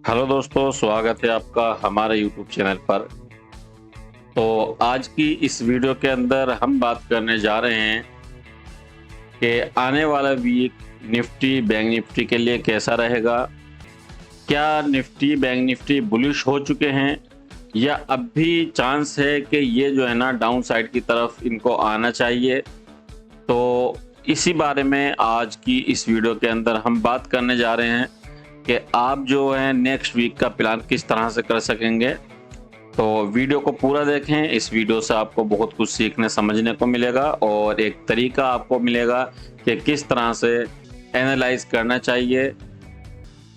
Hello दोस्तों, स्वागत है आपका हमारे यूट्यूब चैनल पर। तो आज की इस वीडियो के अंदर हम बात करने जा रहे हैं कि आने वाला वीक निफ्टी बैंक निफ्टी के लिए कैसा रहेगा। क्या निफ्टी बैंक निफ्टी बुलिश हो चुके हैं या अब भी चांस है कि ये जो है ना डाउन साइड की तरफ इनको आना चाहिए। तो इसी बारे में आज की इस वीडियो के अंदर हम बात करने जा रहे हैं कि आप जो है नेक्स्ट वीक का प्लान किस तरह से कर सकेंगे। तो वीडियो को पूरा देखें। इस वीडियो से आपको बहुत कुछ सीखने समझने को मिलेगा और एक तरीका आपको मिलेगा कि किस तरह से एनालाइज करना चाहिए।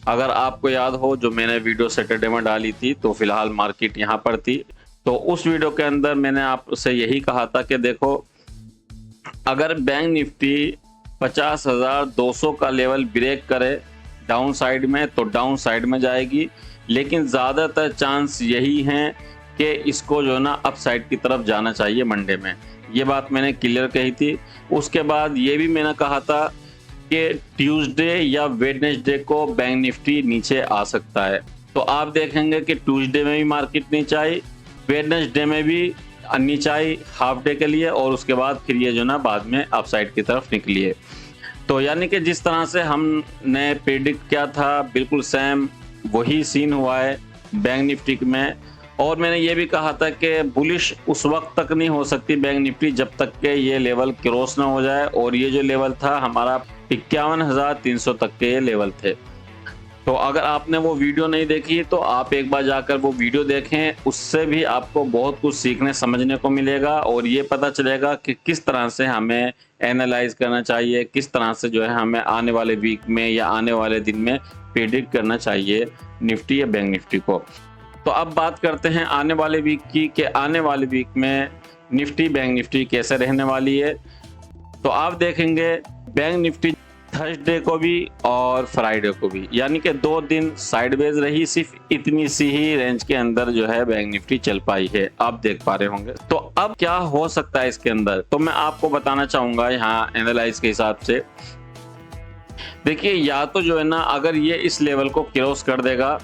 अगर आपको याद हो, जो मैंने वीडियो सैटरडे में डाली थी तो फिलहाल मार्केट यहाँ पर थी। तो उस वीडियो के अंदर मैंने आपसे यही कहा था कि देखो, अगर बैंक निफ्टी 50,200 का लेवल ब्रेक करे डाउन साइड में तो डाउन साइड में जाएगी, लेकिन ज़्यादातर चांस यही हैं कि इसको जो है ना अप साइड की तरफ जाना चाहिए मंडे में। ये बात मैंने क्लियर कही थी। उसके बाद ये भी मैंने कहा था कि ट्यूसडे या वेडनेसडे को बैंक निफ्टी नीचे आ सकता है। तो आप देखेंगे कि ट्यूसडे में भी मार्केट नीचे आई, वेडनेसडे में भी नीचे आई हाफ डे के लिए, और उसके बाद फिर ये जो ना बाद में अप साइड की तरफ निकली है। तो यानी कि जिस तरह से हमने प्रेडिक्ट किया था बिल्कुल सेम वही सीन हुआ है बैंक निफ्टी में। और मैंने ये भी कहा था कि बुलिश उस वक्त तक नहीं हो सकती बैंक निफ्टी जब तक के ये लेवल क्रॉस ना हो जाए, और ये जो लेवल था हमारा 51,300 तक के ये लेवल थे। तो अगर आपने वो वीडियो नहीं देखी तो आप एक बार जाकर वो वीडियो देखें, उससे भी आपको बहुत कुछ सीखने समझने को मिलेगा और ये पता चलेगा कि किस तरह से हमें एनालाइज करना चाहिए, किस तरह से जो है हमें आने वाले वीक में या आने वाले दिन में प्रेडिक्ट करना चाहिए निफ्टी या बैंक निफ्टी को। तो अब बात करते हैं आने वाले वीक की कि आने वाले वीक में निफ्टी बैंक निफ्टी कैसे रहने वाली है। तो आप देखेंगे बैंक निफ्टी थर्सडे को भी और फ्राइडे को भी, यानी कि 2 दिन साइडवेज रही, सिर्फ इतनी सी ही रेंज के अंदर जो है बैंक निफ्टी चल पाई है, आप देख पा रहे होंगे। तो अब क्या हो सकता है इसके अंदर, तो मैं आपको बताना चाहूंगा यहाँ एनालाइज के हिसाब से। देखिए, या तो जो है ना अगर ये इस लेवल को क्रॉस कर देगा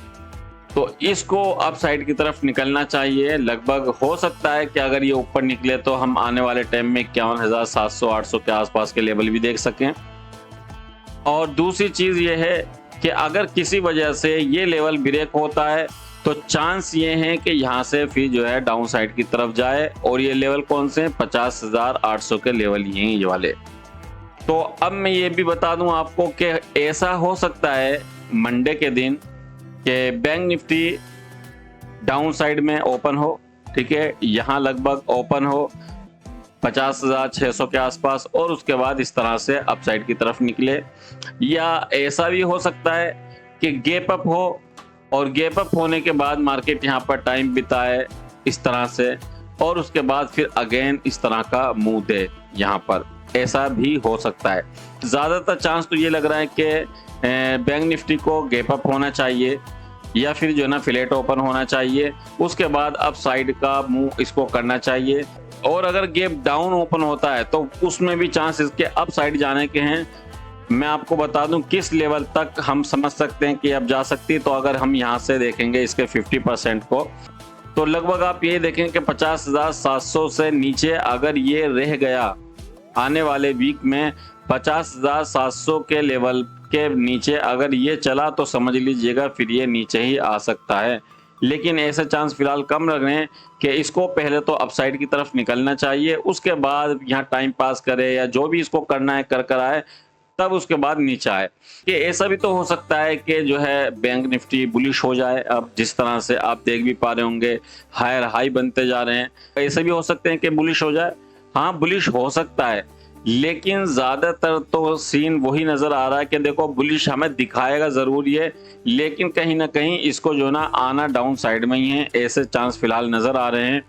तो इसको अप साइड की तरफ निकलना चाहिए। लगभग हो सकता है कि अगर ये ऊपर निकले तो हम आने वाले टाइम में 51,700-800 के आसपास के लेवल भी देख सकें। और दूसरी चीज ये है कि अगर किसी वजह से ये लेवल ब्रेक होता है तो चांस ये है कि यहाँ से फिर जो है डाउन साइड की तरफ जाए, और ये लेवल कौन से हैं, 50,800 के लेवल ये वाले। तो अब मैं ये भी बता दूं आपको कि ऐसा हो सकता है मंडे के दिन कि बैंक निफ्टी डाउन साइड में ओपन हो, ठीक है, यहाँ लगभग ओपन हो 50,600 के आसपास, और उसके बाद इस तरह से अप साइड की तरफ निकले। या ऐसा भी हो सकता है कि गैप अप हो और गैप अप होने के बाद मार्केट यहाँ पर टाइम बिताए इस तरह से, और उसके बाद फिर अगेन इस तरह का मूव दे यहाँ पर, ऐसा भी हो सकता है। ज़्यादातर चांस तो ये लग रहा है कि बैंक निफ्टी को गैप अप होना चाहिए या फिर जो है ना फ्लैट ओपन होना चाहिए, उसके बाद अप साइड का मूव इसको करना चाहिए। और अगर गैप डाउन ओपन होता है तो उसमें भी चांस इसके अप साइड जाने के हैं। मैं आपको बता दूं किस लेवल तक हम समझ सकते हैं कि अब जा सकती है। तो अगर हम यहाँ से देखेंगे इसके 50% को, तो लगभग आप ये देखें कि 50,700 से नीचे अगर ये रह गया आने वाले वीक में, 50,700 के लेवल के नीचे अगर ये चला तो समझ लीजिएगा फिर ये नीचे ही आ सकता है। लेकिन ऐसे चांस फिलहाल कम लग रहे हैं कि इसको पहले तो अपसाइड की तरफ निकलना चाहिए, उसके बाद यहाँ टाइम पास करे या जो भी इसको करना है कर आए, तब उसके बाद नीचे आए। कि ऐसा भी तो हो सकता है कि जो है बैंक निफ्टी बुलिश हो जाए। अब जिस तरह से आप देख भी पा रहे होंगे हायर हाई बनते जा रहे हैं, ऐसे भी हो सकते हैं कि बुलिश हो जाए। हाँ, बुलिश हो सकता है, लेकिन ज्यादातर तो सीन वही नजर आ रहा है कि देखो बुलिश हमें दिखाएगा जरूर ये, लेकिन कहीं ना कहीं इसको जो ना आना डाउन साइड में ही है, ऐसे चांस फिलहाल नजर आ रहे हैं।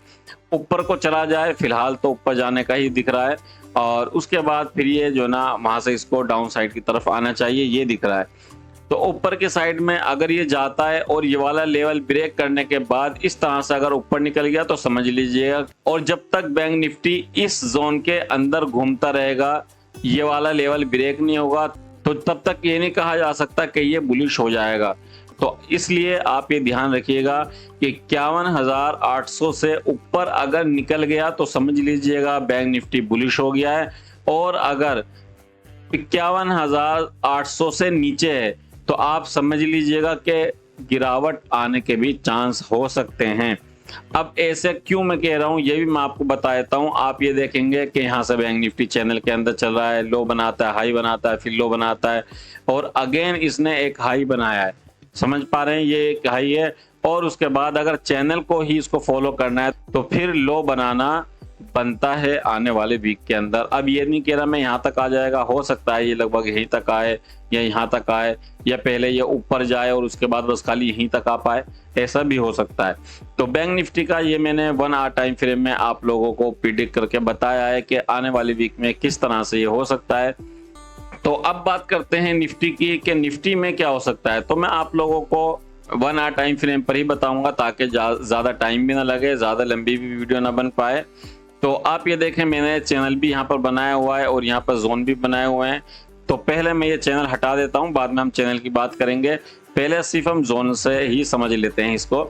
ऊपर को चला जाए फिलहाल तो ऊपर जाने का ही दिख रहा है, और उसके बाद फिर ये जो ना वहां से इसको डाउन साइड की तरफ आना चाहिए, ये दिख रहा है। तो ऊपर के साइड में अगर ये जाता है और ये वाला लेवल ब्रेक करने के बाद इस तरह से अगर ऊपर निकल गया तो समझ लीजिएगा, और जब तक बैंक निफ्टी इस जोन के अंदर घूमता रहेगा, ये वाला लेवल ब्रेक नहीं होगा, तो तब तक ये नहीं कहा जा सकता कि ये बुलिश हो जाएगा। तो इसलिए आप ये ध्यान रखिएगा कि 51,800 से ऊपर अगर निकल गया तो समझ लीजिएगा बैंक निफ्टी बुलिश हो गया है, और अगर 51,800 से नीचे है तो आप समझ लीजिएगा कि गिरावट आने के भी चांस हो सकते हैं। अब ऐसे क्यों मैं कह रहा हूं ये भी मैं आपको बता देता हूं। आप ये देखेंगे कि यहां से बैंक निफ्टी चैनल के अंदर चल रहा है, लो बनाता है, हाई बनाता है, फिर लो बनाता है, और अगेन इसने एक हाई बनाया है। समझ पा रहे हैं, ये एक हाई है, और उसके बाद अगर चैनल को ही इसको फॉलो करना है तो फिर लो बनाना बनता है आने वाले वीक के अंदर। अब ये नहीं कह रहा मैं यहाँ तक आ जाएगा, हो सकता है ये लगभग यहीं तक आए या यहाँ तक आए, या पहले ये ऊपर जाए और उसके बाद बस खाली यहीं तक आ पाए, ऐसा भी हो सकता है। तो बैंक निफ्टी का ये मैंने 1 आवर टाइम फ्रेम में आप लोगों को प्रिडिक्ट करके बताया है कि आने वाले वीक में किस तरह से ये हो सकता है। तो अब बात करते हैं निफ्टी की कि निफ्टी में क्या हो सकता है। तो मैं आप लोगों को 1 आवर टाइम फ्रेम पर ही बताऊंगा ताकि ज़्यादा टाइम भी ना लगे, ज़्यादा लंबी भी वीडियो ना बन पाए। तो आप ये देखें, मैंने चैनल भी यहाँ पर बनाया हुआ है और यहाँ पर जोन भी बनाए हुए हैं। तो पहले मैं ये चैनल हटा देता हूँ, बाद में हम चैनल की बात करेंगे। पहले सिर्फ हम जोन से ही समझ लेते हैं इसको।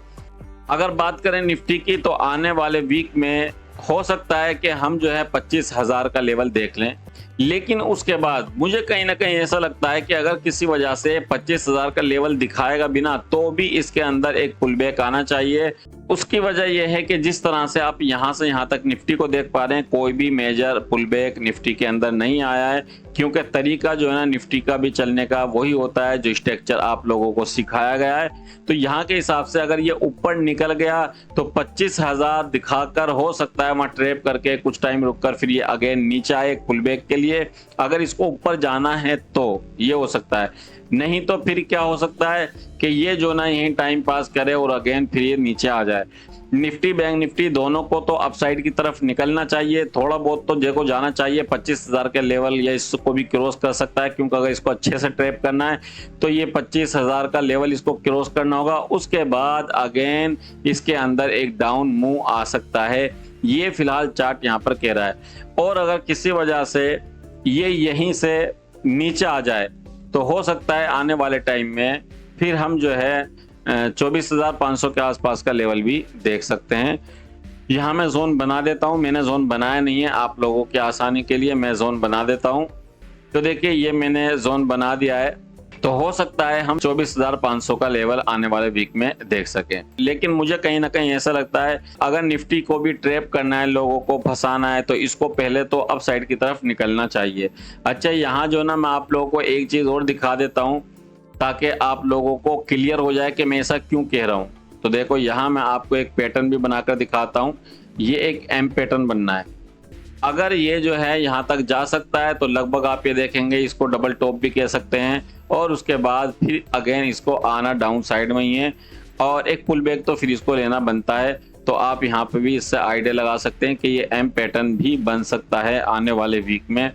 अगर बात करें निफ्टी की तो आने वाले वीक में हो सकता है कि हम जो है 25,000 का लेवल देख लें, लेकिन उसके बाद मुझे कहीं ना कहीं ऐसा लगता है कि अगर किसी वजह से 25,000 का लेवल दिखाएगा बिना तो भी इसके अंदर एक पुल बैक आना चाहिए। उसकी वजह यह है कि जिस तरह से आप यहां से यहां तक निफ्टी को देख पा रहे हैं, कोई भी मेजर पुल बैक निफ्टी के अंदर नहीं आया है, क्योंकि तरीका जो है ना निफ्टी का भी चलने का वही होता है जो स्ट्रक्चर आप लोगों को सिखाया गया है। तो यहाँ के हिसाब से अगर ये ऊपर निकल गया तो 25,000 दिखाकर हो सकता है वहां ट्रैप करके कुछ टाइम रुककर फिर ये अगेन नीचे आए पुल बैक के लिए। अगर इसको ऊपर जाना है तो ये हो सकता है, नहीं तो फिर क्या हो सकता है कि ये जो ना यहीं टाइम पास करे और अगेन फिर ये नीचे आ जाए। निफ्टी बैंक निफ्टी दोनों को तो अपसाइड की तरफ निकलना चाहिए, थोड़ा बहुत तो देखो जाना चाहिए 25,000 के लेवल, या इसको भी क्रॉस कर सकता है, क्योंकि अगर इसको अच्छे से ट्रैप करना है तो ये 25,000 का लेवल इसको क्रॉस करना होगा। उसके बाद अगेन इसके अंदर एक डाउन मूव आ सकता है, ये फिलहाल चार्ट यहाँ पर कह रहा है। और अगर किसी वजह से ये यहीं से नीचे आ जाए तो हो सकता है आने वाले टाइम में फिर हम जो है 24,500 के आसपास का लेवल भी देख सकते हैं। यहाँ मैं जोन बना देता हूँ, मैंने जोन बनाया नहीं है, आप लोगों के आसानी के लिए मैं जोन बना देता हूँ। तो देखिए ये मैंने जोन बना दिया है, तो हो सकता है हम 24,500 का लेवल आने वाले वीक में देख सकें। लेकिन मुझे कहीं ना कहीं ऐसा लगता है अगर निफ्टी को भी ट्रैप करना है, लोगों को फंसाना है, तो इसको पहले तो अप साइड की तरफ निकलना चाहिए। अच्छा, यहाँ जो ना मैं आप लोगों को एक चीज़ और दिखा देता हूँ ताकि आप लोगों को क्लियर हो जाए कि मैं ऐसा क्यों कह रहा हूँ। तो देखो यहाँ मैं आपको एक पैटर्न भी बनाकर दिखाता हूँ, ये एक एम पैटर्न बनना है। अगर ये जो है यहाँ तक जा सकता है तो लगभग आप ये देखेंगे इसको डबल टॉप भी कह सकते हैं, और उसके बाद फिर अगेन इसको आना डाउन साइड में ही है, और एक पुल बैक तो फिर इसको लेना बनता है। तो आप यहाँ पे भी इससे आइडिया लगा सकते हैं कि ये एम पैटर्न भी बन सकता है आने वाले वीक में।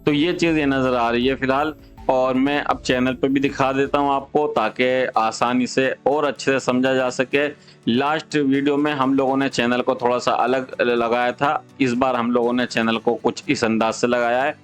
तो ये चीज़ ये नज़र आ रही है फिलहाल, और मैं अब चैनल पे भी दिखा देता हूँ आपको ताकि आसानी से और अच्छे से समझा जा सके। लास्ट वीडियो में हम लोगों ने चैनल को थोड़ा सा अलग लगाया था, इस बार हम लोगों ने चैनल को कुछ इस अंदाज से लगाया है।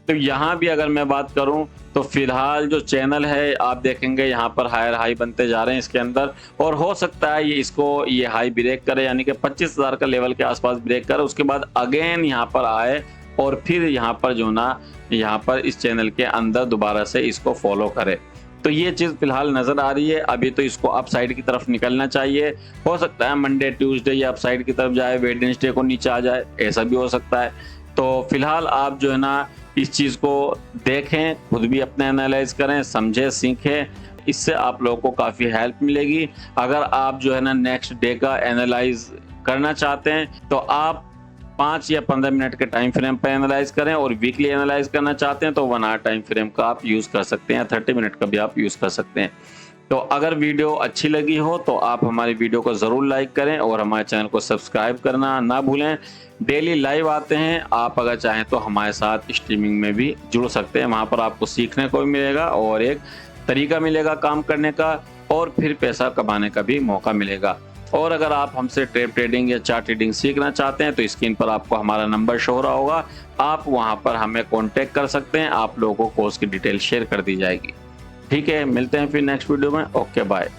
तो यहाँ भी अगर मैं बात करूँ तो फिलहाल जो चैनल है आप देखेंगे यहाँ पर हायर हाई बनते जा रहे हैं इसके अंदर, और हो सकता है ये इसको ये हाई ब्रेक करे, यानी कि 25,000 का लेवल के आसपास ब्रेक करे, उसके बाद अगेन यहाँ पर आए और फिर यहाँ पर जो ना यहाँ पर इस चैनल के अंदर दोबारा से इसको फॉलो करे। तो ये चीज़ फिलहाल नज़र आ रही है। अभी तो इसको अप साइड की तरफ निकलना चाहिए, हो सकता है मंडे ट्यूसडे या अप साइड की तरफ जाए, वेडनेसडे को नीचे आ जाए, ऐसा भी हो सकता है। तो फिलहाल आप जो है ना इस चीज़ को देखें, खुद भी अपने एनालाइज करें, समझें, सीखें, इससे आप लोगों को काफ़ी हेल्प मिलेगी। अगर आप जो है ना नेक्स्ट डे का एनालाइज करना चाहते हैं तो आप 5 या 15 मिनट के टाइम फ्रेम पर एनालाइज करें, और वीकली एनालाइज करना चाहते हैं तो 1 आवर टाइम फ्रेम का आप यूज़ कर सकते हैं, 30 मिनट का भी आप यूज़ कर सकते हैं। तो अगर वीडियो अच्छी लगी हो तो आप हमारी वीडियो को ज़रूर लाइक करें और हमारे चैनल को सब्सक्राइब करना ना भूलें। डेली लाइव आते हैं, आप अगर चाहें तो हमारे साथ स्ट्रीमिंग में भी जुड़ सकते हैं, वहाँ पर आपको सीखने को भी मिलेगा और एक तरीका मिलेगा काम करने का, और फिर पैसा कमाने का भी मौका मिलेगा। और अगर आप हमसे ट्रेडिंग या चार्ट रीडिंग सीखना चाहते हैं तो स्क्रीन पर आपको हमारा नंबर शो हो रहा होगा, आप वहां पर हमें कांटेक्ट कर सकते हैं, आप लोगों को कोर्स की डिटेल शेयर कर दी जाएगी। ठीक है, मिलते हैं फिर नेक्स्ट वीडियो में। Okay bye.